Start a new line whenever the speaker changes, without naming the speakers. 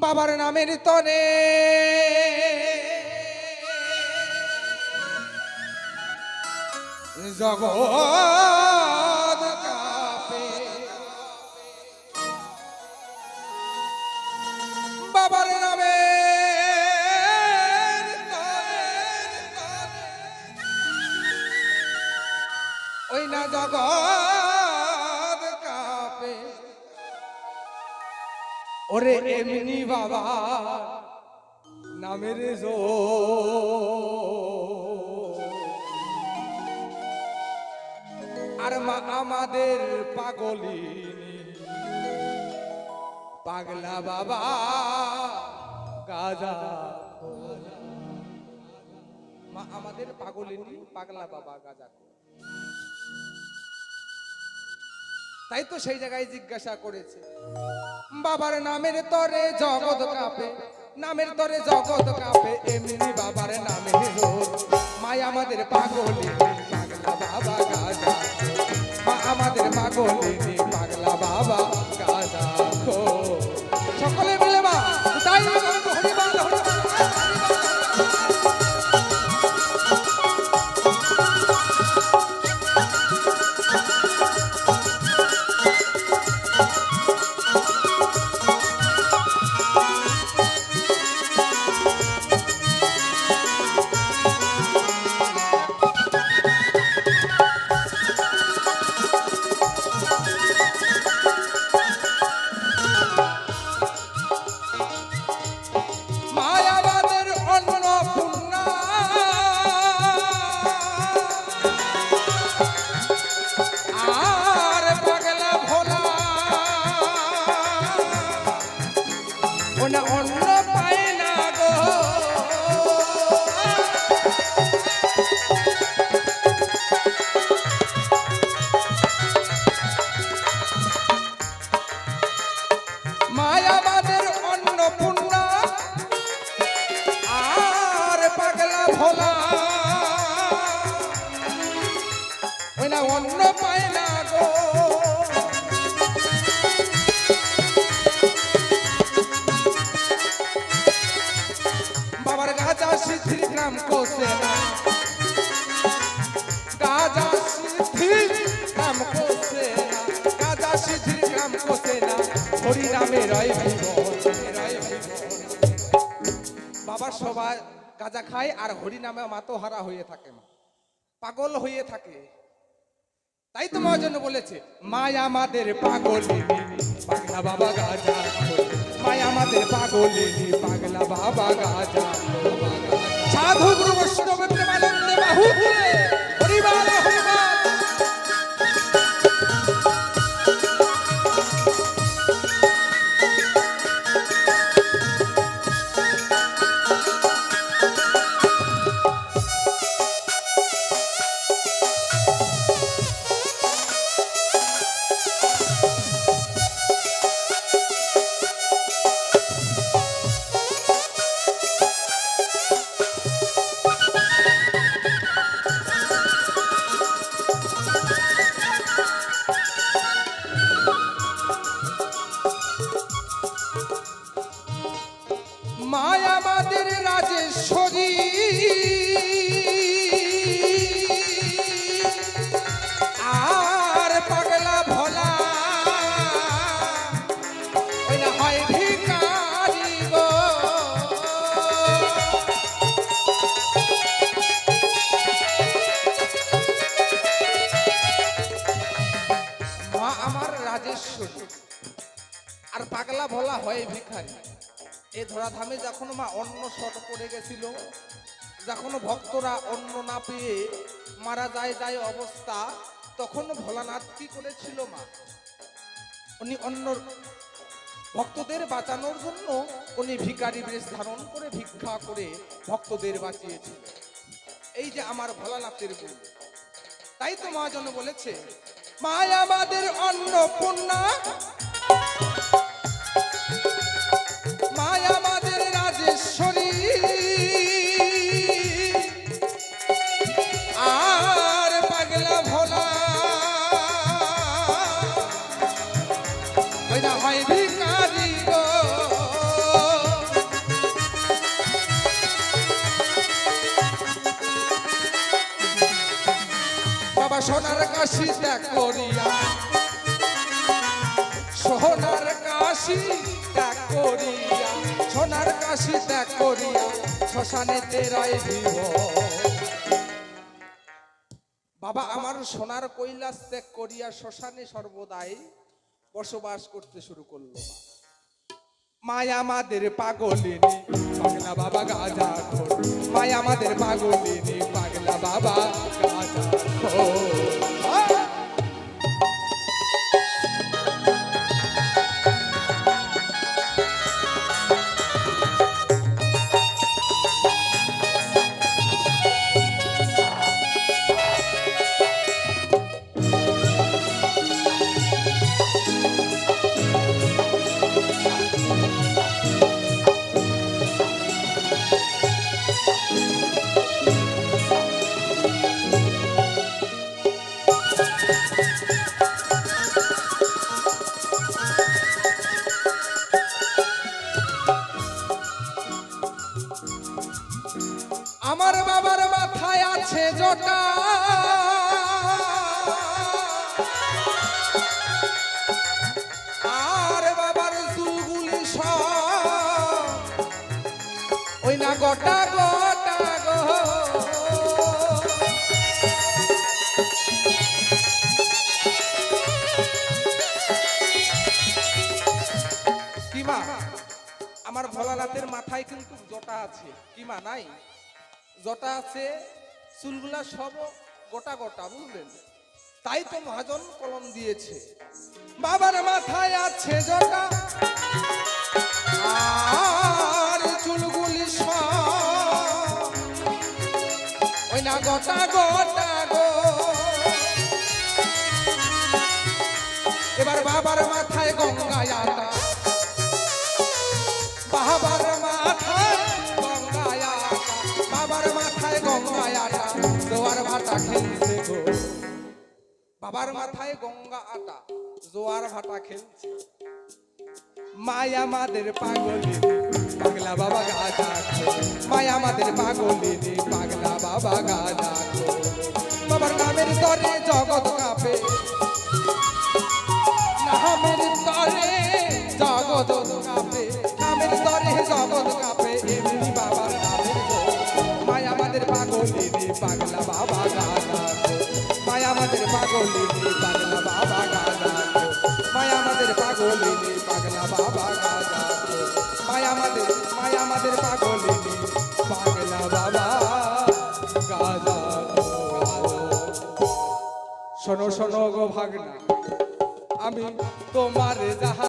বাবার নামের তরে জগৎ কাঁপে, বাবার নামের তরে ওই না জগৎ কাঁপে। ওরে এমনি বাবা নামের আর মা আমাদের পাগলিনী পাগলা বাবা গাজা, মা আমাদের পাগলিনী পাগলা বাবা গাজা। তাই তো সেই জায়গায় জিজ্ঞাসা করেছে, বাবার নামের তরে জগৎ কাঁপে, নামের তরে জগৎ কাঁপে, এমনি বাবার নামের জোর। মাই আমাদের পাগলিনী পাগলা বাবা গাজা, মা আমাদের পাগলিনী পাগলা বাবা গাজা। সকলে মিলে মা তাই হরিবাল অন্য পায় না গো, মায়াবাদের অন্নপূর্ণা আর পাগলা ভোলা, ওই না অন্য পায় না গো। গাজা সিদ্ধির নাম কোসে না, গাজা সিদ্ধির নাম কোসে না, গাজা সিদ্ধির নাম কোসে না, হরি নামে রয় জীবন। বাবা সবাই গাজা খায় আর হরি নামে মাতোহারা হয়ে থাকে, পাগল হয়ে থাকে। তাই তো মার জন্য বলেছে, মায়া আমাদের পাগলিনী পাগলা বাবা গাজা, মায়া আমাদের পাগলিনী পাগলা বাবা গাজা। সাধু গুরু বৈষ্ণব প্রেমানন্দে বাহু হরিবাল হরিবাল। মায়া আমাদের রাজেশ্বরী আর পাগলা ভোলা, ওই না হয় ভিখারি গো। মা আমার রাজেশ্বরী আর পাগলা ভোলা হয় ভিখারি। এই ধরাধামে যখন মা অন্ন শর্ট পড়ে গেছিল, যখন ভক্তরা অন্ন না পেয়ে মারা যায় অবস্থা, তখন ভোলানাথ কি করেছিল মা, উনি অন্য ভক্তদের বাঁচানোর জন্য উনি ভিখারি বেশ ধারণ করে ভিক্ষা করে ভক্তদের বাঁচিয়েছিল। এই যে আমার ভোলানাথের গুণ। তাই তো মা যেন বলেছে, মা আমাদের অন্নপূর্ণা, মায়া আমাদের রাজেশ্বরী আর পাগলা ভোলা, ওই না হয় ভিখারি গো। সোনার কাশি ত্যাগ করিয়া সোনার কাশি ত্যাগ করিয়া সোনার কাশি ত্যাগ করিয়া শ্মশানেতে রয় জীব বাবা আমার সোনার কৈলাস ত্যাগ করিয়া শ্মশানে সর্বদাই বসবাস করতে শুরু করলো মায়া আমাদের পাগলিনী পাগলা বাবা গাজা খোর মায়া আমাদের পাগলিনী পাগলা বাবা গাজা খোর আমার বাবার মাথায় আছে জটা আর বাবার চুলগুলি সব ওই না গোটা গোটা গো কিমা আমার ভোলানাথের মাথায় কিন্তু জটা আছে কিমা নাই জটা আছে চুলগুলা সব গোটা গোটা বুঝলেন তাই তো মহাজন কলম দিয়েছে বাবার মাথায় আছে জটা আর চুলগুলি সব ওই না গোটা গোটা গো এবার বাবার মাথায় গঙ্গায় আটা বাবার মাথায় গঙ্গায় আটা বাবার মাথায় গঙ্গায় আটা জোয়ার ভাটা খেলছে গো বাবার মাথায় গঙ্গা আটা জোয়ার ভাটা খেলছে মায়া আমাদের পাগলিনী পাগলা বাবা গাজা খোর মায়া আমাদের পাগলিনী পাগলা বাবা গাজা খোর বাবার নামের তরে জগৎ কাঁপে নামের তরে জগৎ কাঁপে নামের তরে জগৎ কাঁপে এমনি বাবার নামের মায়া আমাদের পাগলিনী পাগলা বাবা গাজা খোর মায়া আমাদের পাগলিনী পাগলা বাবা গাজা খোর মায়া আমাদের পাগলিনী পাগলা বাবা গাজা খোর মায়া আমাদের পাগলিনী পাগলা বাবা গাজা খোর শোনো শোনো গো ভাগনা আমি তোমার যাহা